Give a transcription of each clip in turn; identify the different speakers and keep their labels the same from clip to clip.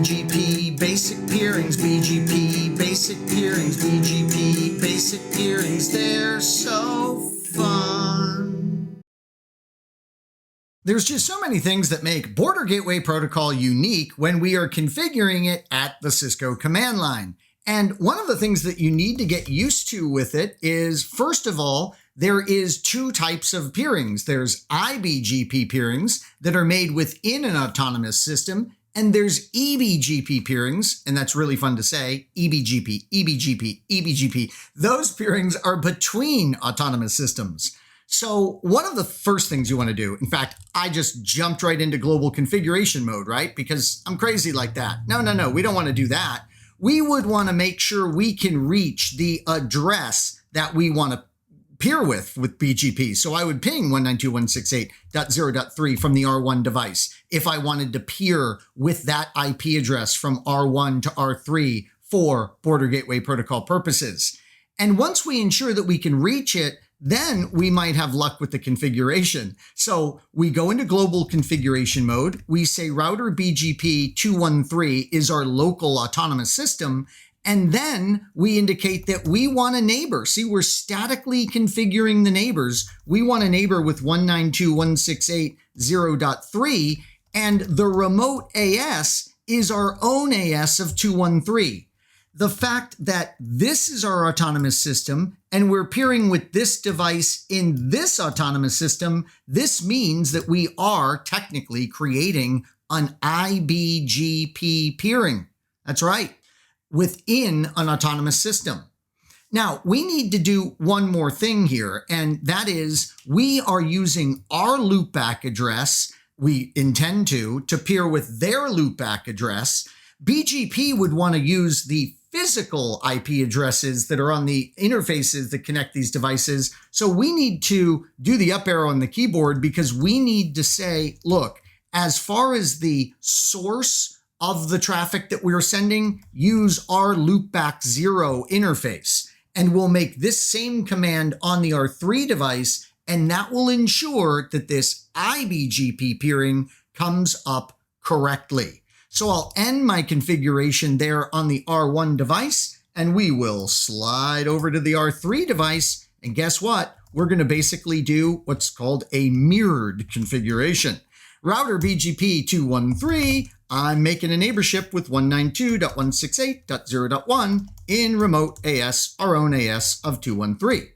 Speaker 1: BGP basic peerings, BGP basic peerings, BGP basic peerings, they're so fun. There's just so many things that make Border Gateway Protocol unique when we are configuring it at the Cisco command line. And one of the things that you need to get used to with it is, first of all, there is two types of peerings. There's iBGP peerings that are made within an autonomous system, and there's eBGP peerings, and that's really fun to say, eBGP, eBGP, eBGP. Those peerings are between autonomous systems. So one of the first things you want to do, in fact, I just jumped right into global configuration mode, right? Because I'm crazy like that. No, we don't want to do that. We would want to make sure we can reach the address that we want to peer with BGP. So I would ping 192.168.0.3 from the R1 device if I wanted to peer with that IP address from R1 to R3 for Border Gateway Protocol purposes. And once we ensure that we can reach it, then we might have luck with the configuration. So we go into global configuration mode. We say router BGP 213 is our local autonomous system. And then we indicate that we want a neighbor. See, we're statically configuring the neighbors. We want a neighbor with 192.168.0.3, and the remote AS is our own AS of 213. The fact that this is our autonomous system and we're peering with this device in this autonomous system, this means that we are technically creating an iBGP peering. That's right, within an autonomous system. Now, we need to do one more thing here, and that is we are using our loopback address, we intend to peer with their loopback address. BGP would want to use the physical IP addresses that are on the interfaces that connect these devices. So we need to do the up arrow on the keyboard because we need to say, look, as far as the source of the traffic that we're sending, use our loopback 0 interface. And we'll make this same command on the R3 device, and that will ensure that this iBGP peering comes up correctly. So I'll end my configuration there on the R1 device, and we will slide over to the R3 device. And guess what? We're going to basically do what's called a mirrored configuration. Router BGP 213, I'm making a neighborship with 192.168.0.1 in remote AS, our own AS of 213.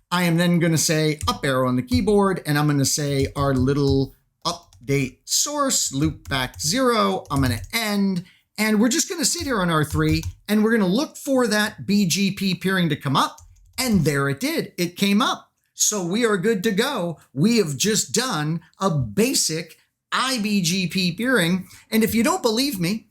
Speaker 1: I am then going to say up arrow on the keyboard, and I'm going to say our little update source, loopback 0. I'm going to end, and we're just going to sit here on R3, and we're going to look for that BGP peering to come up, and there it did. It came up. So we are good to go. We have just done a basic iBGP peering. And if you don't believe me,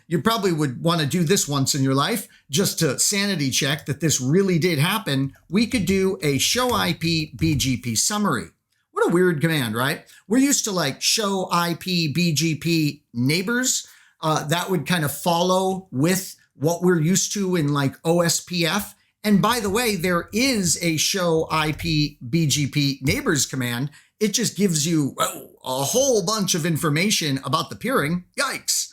Speaker 1: you probably would want to do this once in your life just to sanity check that this really did happen. We could do a show IP BGP summary. What a weird command, right? We're used to like show IP BGP neighbors. That would kind of follow with what we're used to in like OSPF. And by the way, there is a show IP BGP neighbors command. It just gives you a whole bunch of information about the peering. Yikes.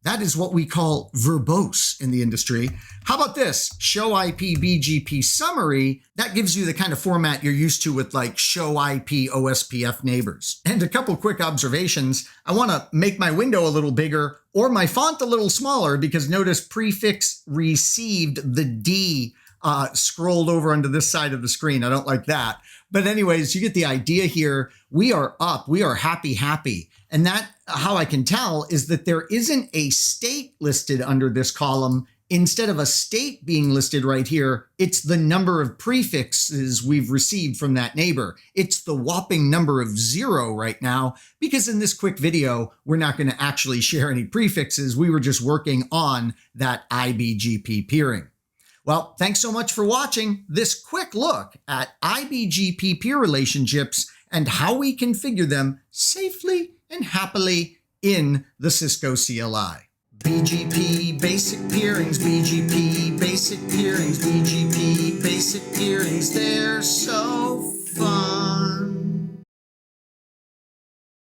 Speaker 1: That is what we call verbose in the industry. How about this? Show IP BGP summary. That gives you the kind of format you're used to with like show IP OSPF neighbors. And a couple quick observations. I want to make my window a little bigger or my font a little smaller because notice prefix received, the D scrolled over onto this side of the screen. I don't like that. But anyways, you get the idea here. We are up. We are happy. And that, how I can tell, is that there isn't a state listed under this column. Instead of a state being listed right here, it's the number of prefixes we've received from that neighbor. It's the whopping number of 0 right now, because in this quick video, we're not going to actually share any prefixes. We were just working on that iBGP peering. Well, thanks so much for watching this quick look at iBGP peer relationships and how we configure them safely and happily in the Cisco CLI. BGP basic peerings, BGP basic peerings, BGP basic peerings, they're so fun.